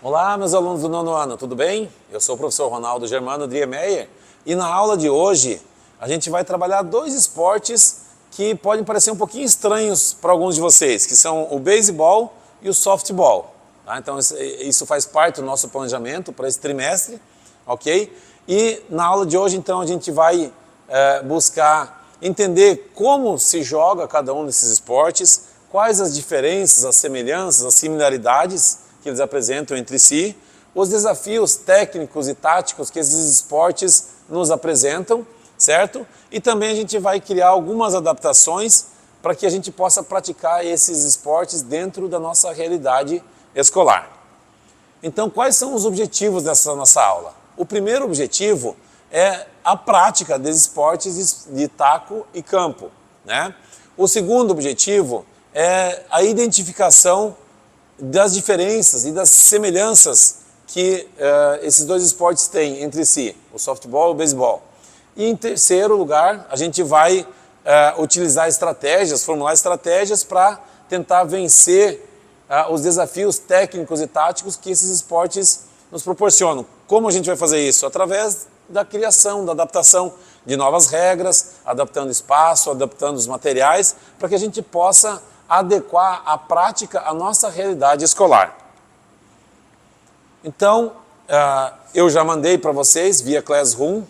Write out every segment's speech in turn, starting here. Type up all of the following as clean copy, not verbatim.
Olá, meus alunos do nono ano, tudo bem? Eu sou o professor Ronaldo Germano Driemeyer e na aula de hoje a gente vai trabalhar dois esportes que podem parecer um pouquinho estranhos para alguns de vocês, que são o beisebol e o softball. Tá? Então isso faz parte do nosso planejamento para esse trimestre, ok? E na aula de hoje então a gente vai buscar entender como se joga cada um desses esportes, quais as diferenças, as semelhanças, as similaridades que eles apresentam entre si, os desafios técnicos e táticos que esses esportes nos apresentam, certo? E também a gente vai criar algumas adaptações para que a gente possa praticar esses esportes dentro da nossa realidade escolar. Então, quais são os objetivos dessa nossa aula? O primeiro objetivo é a prática desses esportes de taco e campo, né? O segundo objetivo é a identificação das diferenças e das semelhanças que esses dois esportes têm entre si, o softball e o beisebol. E em terceiro lugar, a gente vai utilizar estratégias, formular estratégias para tentar vencer os desafios técnicos e táticos que esses esportes nos proporcionam. Como a gente vai fazer isso? Através da criação, da adaptação de novas regras, adaptando espaço, adaptando os materiais, para que a gente possa adequar a prática à nossa realidade escolar. Então, eu já mandei para vocês, via Classroom,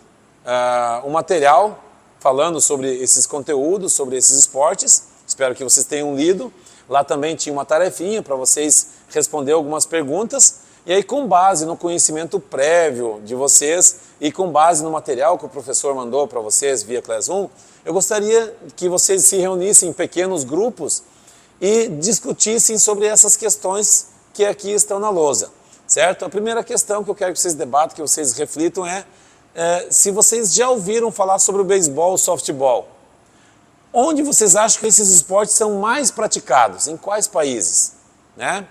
um material falando sobre esses conteúdos, sobre esses esportes. Espero que vocês tenham lido. Lá também tinha uma tarefinha para vocês responder algumas perguntas. E aí, com base no conhecimento prévio de vocês e com base no material que o professor mandou para vocês via Classroom, eu gostaria que vocês se reunissem em pequenos grupos e discutissem sobre essas questões que aqui estão na lousa, certo? A primeira questão que eu quero que vocês debatam, que vocês reflitam é se vocês já ouviram falar sobre o beisebol, o softball. Onde vocês acham que esses esportes são mais praticados? Em quais países? Né?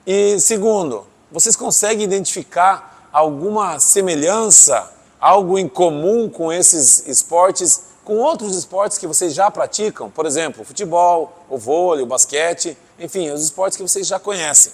E segundo, vocês conseguem identificar alguma semelhança, algo em comum com esses esportes, com outros esportes que vocês já praticam? Por exemplo, o futebol, o vôlei, o basquete, enfim, os esportes que vocês já conhecem.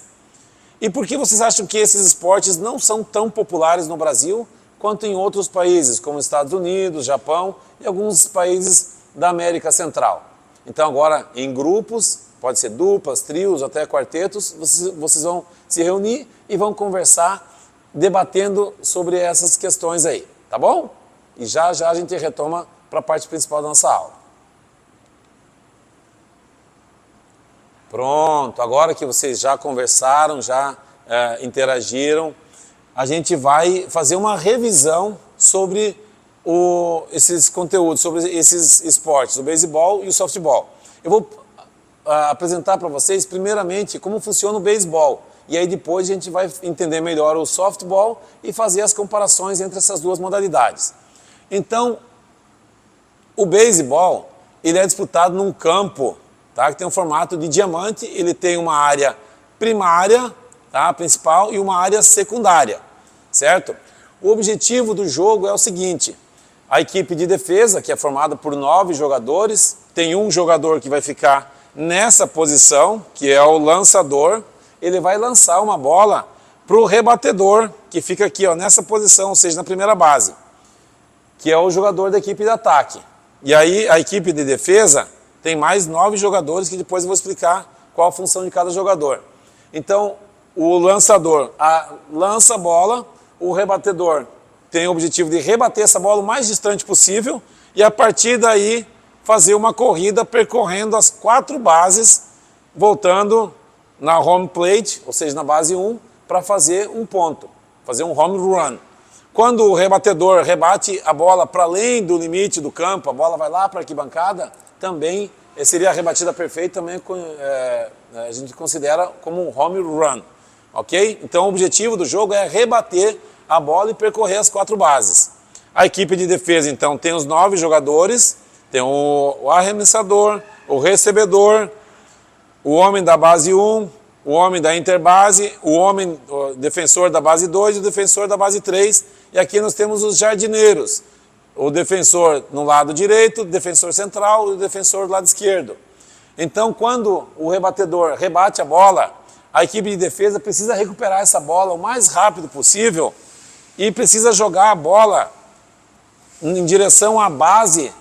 E por que vocês acham que esses esportes não são tão populares no Brasil quanto em outros países, como Estados Unidos, Japão e alguns países da América Central? Então agora, em grupos, pode ser duplas, trios, até quartetos, vocês vão se reunir e vão conversar, debatendo sobre essas questões aí, tá bom? E já a gente retoma para a parte principal da nossa aula. Pronto, agora que vocês já conversaram, já interagiram, a gente vai fazer uma revisão sobre esses conteúdos, sobre esses esportes, o beisebol e o softball. Eu vou apresentar para vocês, primeiramente, como funciona o beisebol. E aí depois a gente vai entender melhor o softball e fazer as comparações entre essas duas modalidades. Então, o beisebol, ele é disputado num campo, tá, que tem um formato de diamante. Ele tem uma área primária, tá, principal, e uma área secundária, certo? O objetivo do jogo é o seguinte: a equipe de defesa, que é formada por 9 jogadores, tem um jogador que vai ficar nessa posição, que é o lançador. Ele vai lançar uma bola para o rebatedor, que fica aqui, ó, nessa posição, ou seja, na primeira base, que é o jogador da equipe de ataque. E aí a equipe de defesa tem mais 9 jogadores, que depois eu vou explicar qual a função de cada jogador. Então, o lançador lança a bola, o rebatedor tem o objetivo de rebater essa bola o mais distante possível e a partir daí fazer uma corrida percorrendo as 4 bases, voltando na home plate, ou seja, na base 1, para fazer um ponto, fazer um home run. Quando o rebatedor rebate a bola para além do limite do campo, a bola vai lá para a arquibancada, também seria a rebatida perfeita, também a gente considera como um home run, ok? Então o objetivo do jogo é rebater a bola e percorrer as 4 bases. A equipe de defesa, então, tem os 9 jogadores, tem o arremessador, o recebedor, o homem da base 1, o homem da interbase, o defensor da base 2 e o defensor da base 3. E aqui nós temos os jardineiros, o defensor no lado direito, o defensor central e o defensor do lado esquerdo. Então, quando o rebatedor rebate a bola, a equipe de defesa precisa recuperar essa bola o mais rápido possível e precisa jogar a bola em direção à base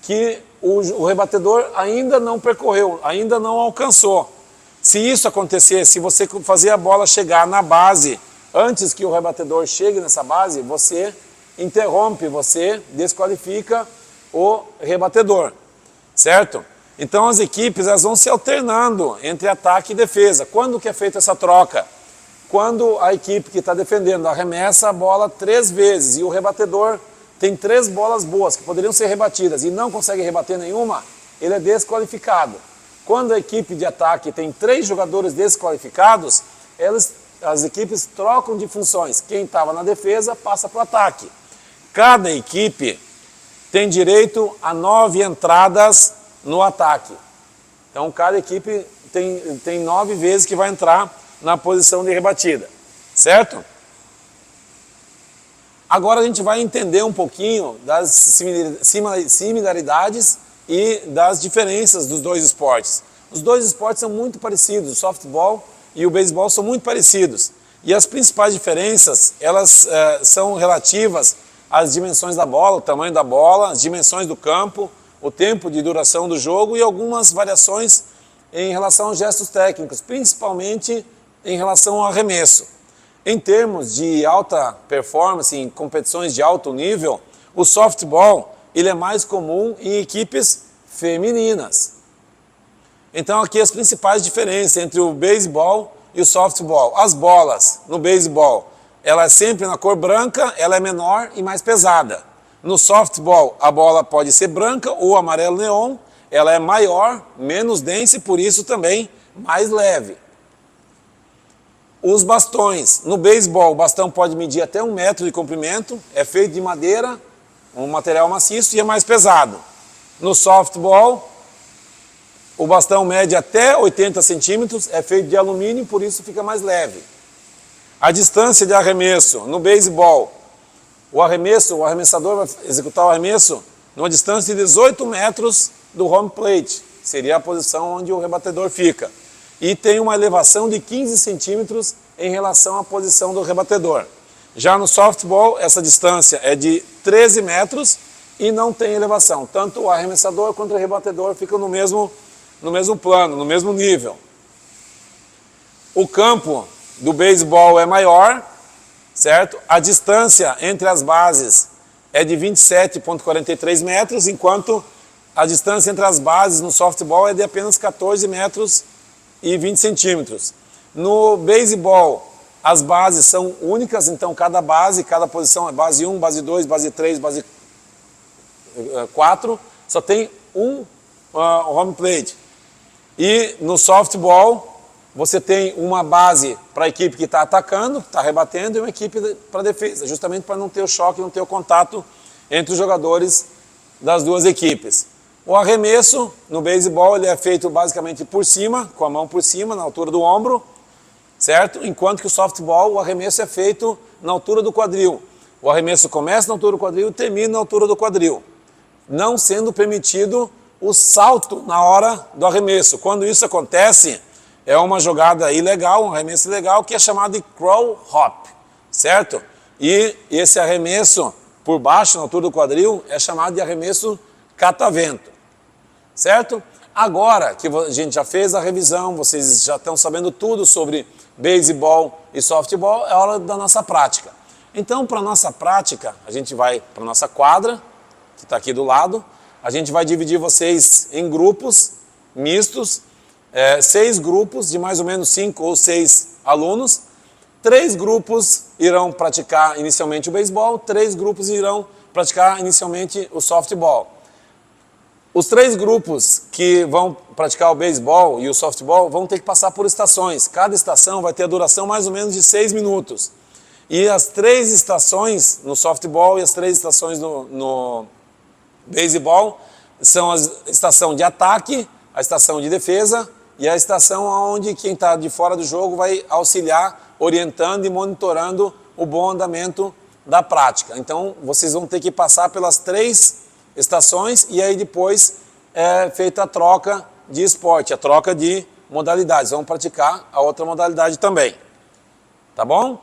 que o rebatedor ainda não percorreu, ainda não alcançou. Se isso acontecer, se você fazer a bola chegar na base antes que o rebatedor chegue nessa base, você interrompe, você desqualifica o rebatedor, certo? Então as equipes elas vão se alternando entre ataque e defesa. Quando que é feita essa troca? Quando a equipe que está defendendo arremessa a bola 3 vezes e o rebatedor tem 3 bolas boas que poderiam ser rebatidas e não consegue rebater nenhuma, ele é desqualificado. Quando a equipe de ataque tem 3 jogadores desqualificados, as equipes trocam de funções. Quem estava na defesa passa para o ataque. Cada equipe tem direito a 9 entradas no ataque. Então cada equipe tem 9 vezes que vai entrar na posição de rebatida, certo? Agora a gente vai entender um pouquinho das similaridades e das diferenças dos dois esportes. Os dois esportes são muito parecidos, o softball e o beisebol são muito parecidos. E as principais diferenças, elas são relativas às dimensões da bola, o tamanho da bola, as dimensões do campo, o tempo de duração do jogo e algumas variações em relação aos gestos técnicos, principalmente em relação ao arremesso. Em termos de alta performance, em competições de alto nível, o softball ele é mais comum em equipes femininas. Então aqui as principais diferenças entre o beisebol e o softball. As bolas no beisebol, ela é sempre na cor branca, ela é menor e mais pesada. No softball, a bola pode ser branca ou amarelo neon, ela é maior, menos densa e por isso também mais leve. Os bastões. No beisebol, o bastão pode medir até 1 metro de comprimento, é feito de madeira, um material maciço e é mais pesado. No softball, o bastão mede até 80 centímetros, é feito de alumínio, por isso fica mais leve. A distância de arremesso. No beisebol, o arremessador vai executar o arremesso numa distância de 18 metros do home plate, seria a posição onde o rebatedor fica. E tem uma elevação de 15 centímetros em relação à posição do rebatedor. Já no softball, essa distância é de 13 metros e não tem elevação. Tanto o arremessador quanto o rebatedor ficam no mesmo plano, no mesmo nível. O campo do beisebol é maior, certo? A distância entre as bases é de 27,43 metros, enquanto a distância entre as bases no softball é de apenas 14 metros e 20 centímetros. No beisebol, as bases são únicas, então cada posição é base 1, base 2, base 3, base 4, só tem um home plate. E no softball, você tem uma base para a equipe que está atacando, que está rebatendo, e uma equipe para a defesa, justamente para não ter o choque, não ter o contato entre os jogadores das duas equipes. O arremesso no beisebol ele é feito basicamente por cima, com a mão por cima, na altura do ombro, certo? Enquanto que o softball, o arremesso é feito na altura do quadril. O arremesso começa na altura do quadril e termina na altura do quadril, não sendo permitido o salto na hora do arremesso. Quando isso acontece, é uma jogada ilegal, um arremesso ilegal, que é chamado de crawl hop, certo? E esse arremesso por baixo, na altura do quadril, é chamado de arremesso catavento. Certo? Agora que a gente já fez a revisão, vocês já estão sabendo tudo sobre beisebol e softball, é hora da nossa prática. Então, para a nossa prática, a gente vai para a nossa quadra, que está aqui do lado, a gente vai dividir vocês em grupos mistos, 6 grupos de mais ou menos 5 ou 6 alunos, 3 grupos irão praticar inicialmente o beisebol, 3 grupos irão praticar inicialmente o softball. Os 3 grupos que vão praticar o beisebol e o softball vão ter que passar por estações. Cada estação vai ter a duração mais ou menos de 6 minutos. E as 3 estações no softball e as 3 estações no beisebol são a estação de ataque, a estação de defesa e a estação onde quem está de fora do jogo vai auxiliar, orientando e monitorando o bom andamento da prática. Então, vocês vão ter que passar pelas 3 estações e aí depois é feita a troca de esporte, a troca de modalidades, vamos praticar a outra modalidade também. Tá bom?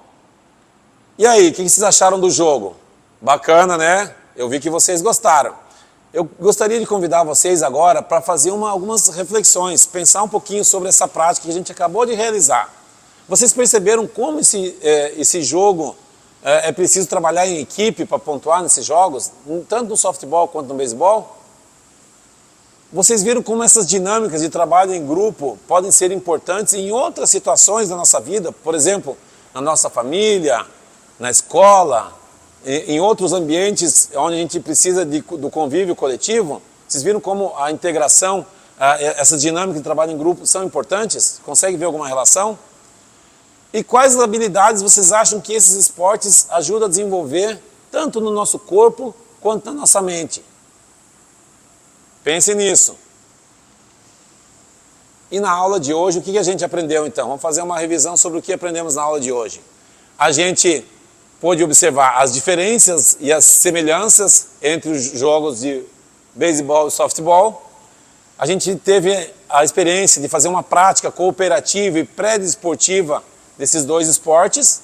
E aí, o que vocês acharam do jogo? Bacana, né? Eu vi que vocês gostaram. Eu gostaria de convidar vocês agora para fazer algumas reflexões, pensar um pouquinho sobre essa prática que a gente acabou de realizar. Vocês perceberam como esse jogo é preciso trabalhar em equipe para pontuar nesses jogos, tanto no softball quanto no beisebol? Vocês viram como essas dinâmicas de trabalho em grupo podem ser importantes em outras situações da nossa vida, por exemplo, na nossa família, na escola, em outros ambientes onde a gente precisa do convívio coletivo? Vocês viram como a integração, essas dinâmicas de trabalho em grupo são importantes? Consegue ver alguma relação? E quais habilidades vocês acham que esses esportes ajudam a desenvolver, tanto no nosso corpo quanto na nossa mente? Pense nisso. E na aula de hoje, o que a gente aprendeu então? Vamos fazer uma revisão sobre o que aprendemos na aula de hoje. A gente pôde observar as diferenças e as semelhanças entre os jogos de beisebol e softball. A gente teve a experiência de fazer uma prática cooperativa e pré-desportiva desses dois esportes.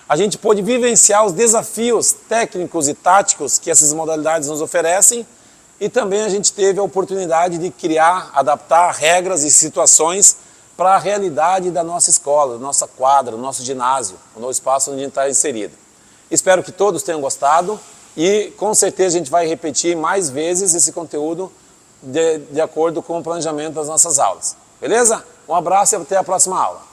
A gente pôde vivenciar os desafios técnicos e táticos que essas modalidades nos oferecem. E também a gente teve a oportunidade de criar, adaptar regras e situações para a realidade da nossa escola, da nossa quadra, do nosso ginásio, no espaço onde a gente está inserido. Espero que todos tenham gostado e com certeza a gente vai repetir mais vezes esse conteúdo de acordo com o planejamento das nossas aulas. Beleza? Um abraço e até a próxima aula.